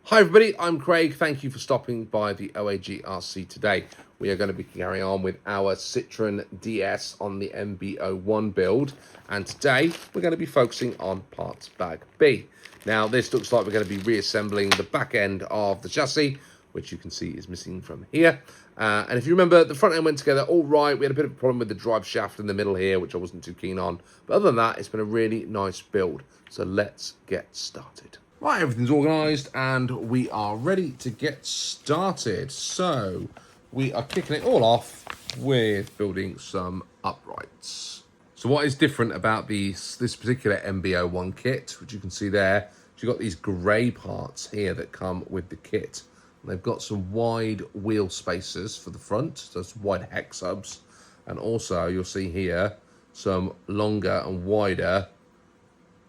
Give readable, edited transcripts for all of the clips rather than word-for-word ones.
Hi everybody, I'm Craig. Thank you for stopping by the OAG RC today. We are going to be carrying on with our Citroen DS on the MB01 build, and today we're going to be focusing on parts bag B. Now this looks like we're going to be reassembling the back end of the chassis, which you can see is missing from here. And if you remember, the front end went together all right. We had a bit of a problem with the drive shaft in the middle here, which I wasn't too keen on. But other than that, it's been a really nice build. So let's get started. Right, everything's organised and we are ready to get started. So we are kicking it all off with building some uprights. So what is different about this particular MB01 kit, which you can see there, you've got these grey parts here that come with the kit. And they've got some wide wheel spacers for the front, so some wide hex hubs. And also you'll see here some longer and wider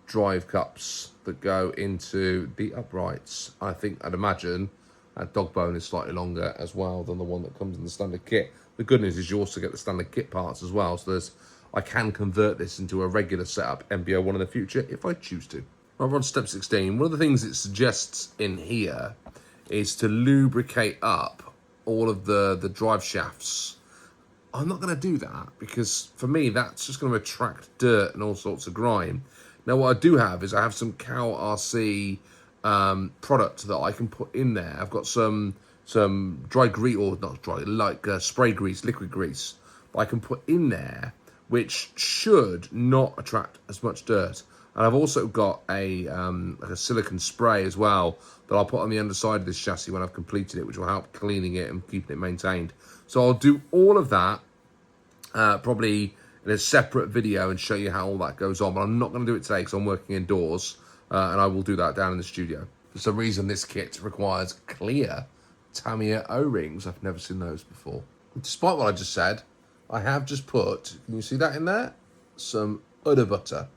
drive cups that go into the uprights. I'd imagine that dog bone is slightly longer as well than the one that comes in the standard kit. The good news is you also get the standard kit parts as well, so I can convert this into a regular setup MB01 in the future if I choose to. Right, we're on step 16. One of the things it suggests in here is to lubricate up all of the drive shafts. I'm not going to do that because for me that's just going to attract dirt and all sorts of grime. Now what I do have is I have some Cow RC product that I can put in there. I've got some dry grease, or not dry, like spray grease, liquid grease, that I can put in there, which should not attract as much dirt. And I've also got like a silicone spray as well that I'll put on the underside of this chassis when I've completed it, which will help cleaning it and keeping it maintained. So I'll do all of that probably in a separate video and show you how all that goes on, but I'm not going to do it today because I'm working indoors, and I will do that down in the studio. For some reason this kit requires clear Tamiya O-rings. I've never seen those before. Despite what I just said, I have just put, can you see that in there? Some udder butter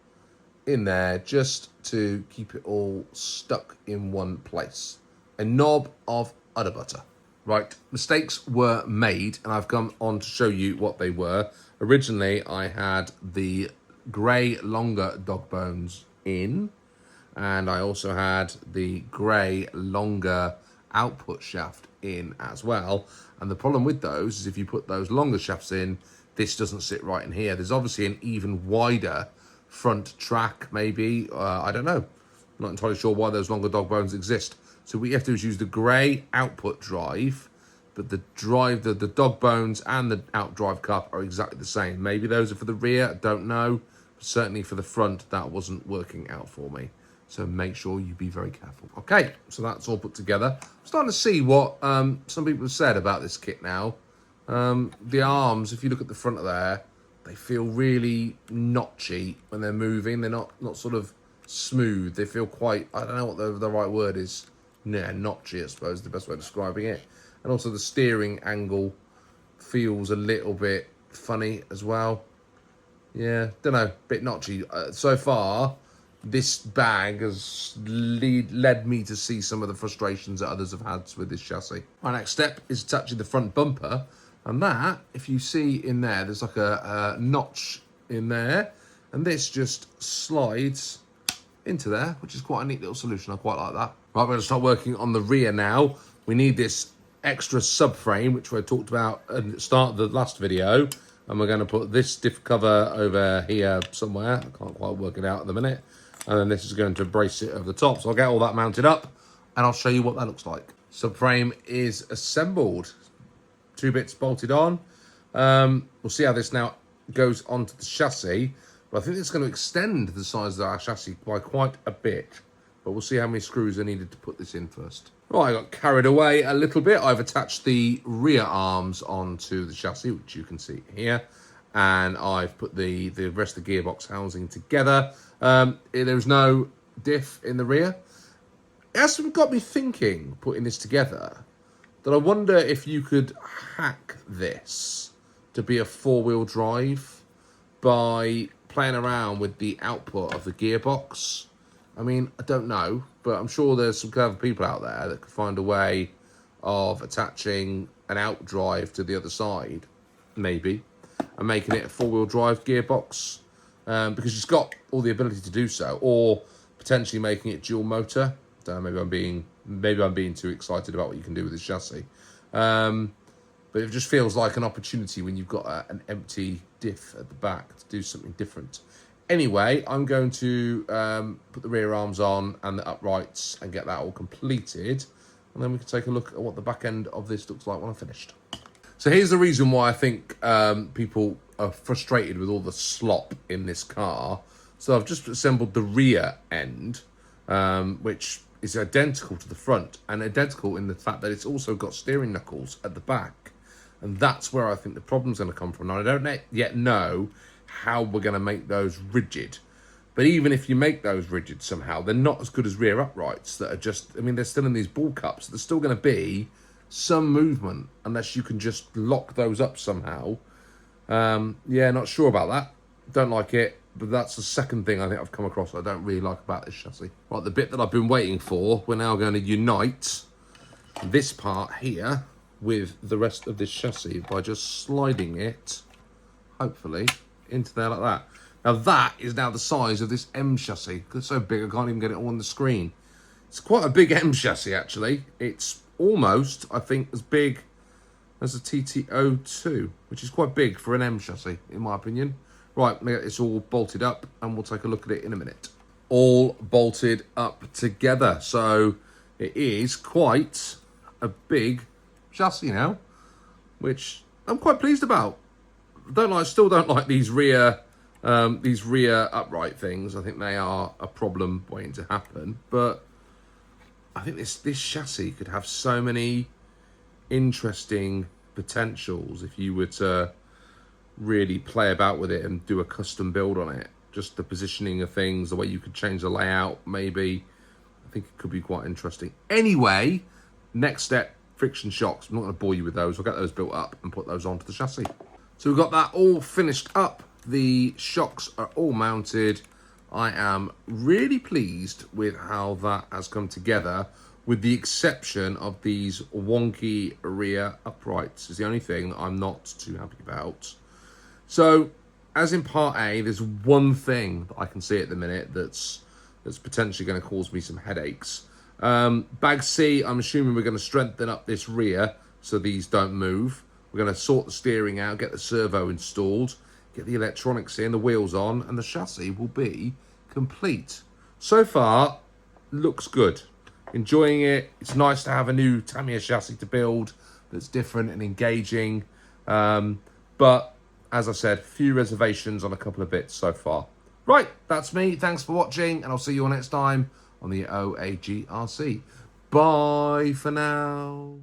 in there just to keep it all stuck in one place. A knob of udder butter. Right, mistakes were made and I've come on to show you what they were. Originally, I had the grey longer dog bones in, and I also had the grey longer output shaft in as well. And the problem with those is if you put those longer shafts in, this doesn't sit right in here. There's obviously an even wider front track, maybe. I don't know. I'm not entirely sure why those longer dog bones exist. So what you have to do is use the grey output drive, but the dog bones and the out drive cup are exactly the same. Maybe those are for the rear, I don't know. But certainly for the front, that wasn't working out for me. So make sure you be very careful. Okay, so that's all put together. I'm starting to see what some people have said about this kit now. The arms, if you look at the front of there, they feel really notchy when they're moving. They're not sort of smooth. They feel quite, I don't know what the right word is. Yeah, notchy, I suppose, is the best way of describing it. And also the steering angle feels a little bit funny as well. Yeah, don't know, bit notchy. So far, this bag has led me to see some of the frustrations that others have had with this chassis. My next step is attaching the front bumper. And that, if you see in there, there's like a notch in there. And this just slides into there, which is quite a neat little solution. I quite like that. Right, we're going to start working on the rear now. We need this extra subframe, which we talked about at the start of the last video. And we're going to put this diff cover over here somewhere. I can't quite work it out at the minute. And then this is going to brace it over the top. So I'll get all that mounted up and I'll show you what that looks like. Subframe is assembled. 2 bits bolted on. We'll see how this now goes onto the chassis. But I think it's going to extend the size of our chassis by quite a bit. But we'll see how many screws are needed to put this in first. Right, I got carried away a little bit. I've attached the rear arms onto the chassis, which you can see here. And I've put the rest of the gearbox housing together. There's no diff in the rear. It has got me thinking, putting this together, that I wonder if you could hack this to be a 4-wheel drive by playing around with the output of the gearbox. I mean, I don't know, but I'm sure there's some clever people out there that could find a way of attaching an out drive to the other side, maybe, and making it a 4-wheel drive gearbox, because it's got all the ability to do so, or potentially making it dual motor. Maybe I'm being maybe I'm being too excited about what you can do with this chassis. But it just feels like an opportunity when you've got an empty diff at the back to do something different. Anyway, I'm going to put the rear arms on and the uprights and get that all completed. And then we can take a look at what the back end of this looks like when I'm finished. So here's the reason why I think people are frustrated with all the slop in this car. So I've just assembled the rear end, which is identical to the front, and identical in the fact that it's also got steering knuckles at the back. And that's where I think the problem's going to come from. Now, I don't yet know how we're going to make those rigid. But even if you make those rigid somehow, they're not as good as rear uprights that are just, I mean, they're still in these ball cups. There's still going to be some movement unless you can just lock those up somehow. Yeah, not sure about that. Don't like it. But that's the second thing I think I've come across I don't really like about this chassis. Right, the bit that I've been waiting for, we're now going to unite this part here with the rest of this chassis by just sliding it, hopefully, into there like that. Now that is now the size of this M chassis. It's so big I can't even get it all on the screen. It's quite a big M chassis actually. It's almost, I think, as big as a TT02, which is quite big for an M chassis, in my opinion. Right, it's all bolted up and we'll take a look at it in a minute. All bolted up together. So it is quite a big chassis now, which I'm quite pleased about. Still don't like these rear upright things. I think they are a problem waiting to happen. But I think this chassis could have so many interesting potentials if you were to really play about with it and do a custom build on it. Just the positioning of things, the way you could change the layout, maybe. I think it could be quite interesting. Anyway, next step, friction shocks. I'm not going to bore you with those. We'll get those built up and put those onto the chassis. So we've got that all finished up. The shocks are all mounted. I am really pleased with how that has come together, with the exception of these wonky rear uprights. Is the only thing that I'm not too happy about. So, as in part A, there's one thing that I can see at the minute that's potentially going to cause me some headaches. Bag C, I'm assuming we're going to strengthen up this rear so these don't move. We're going to sort the steering out, get the servo installed, get the electronics in, the wheels on, and the chassis will be complete. So far, looks good. Enjoying it. It's nice to have a new Tamiya chassis to build that's different and engaging. But as I said, few reservations on a couple of bits so far. Right, that's me. Thanks for watching, and I'll see you all next time on the OAGRC. Bye for now.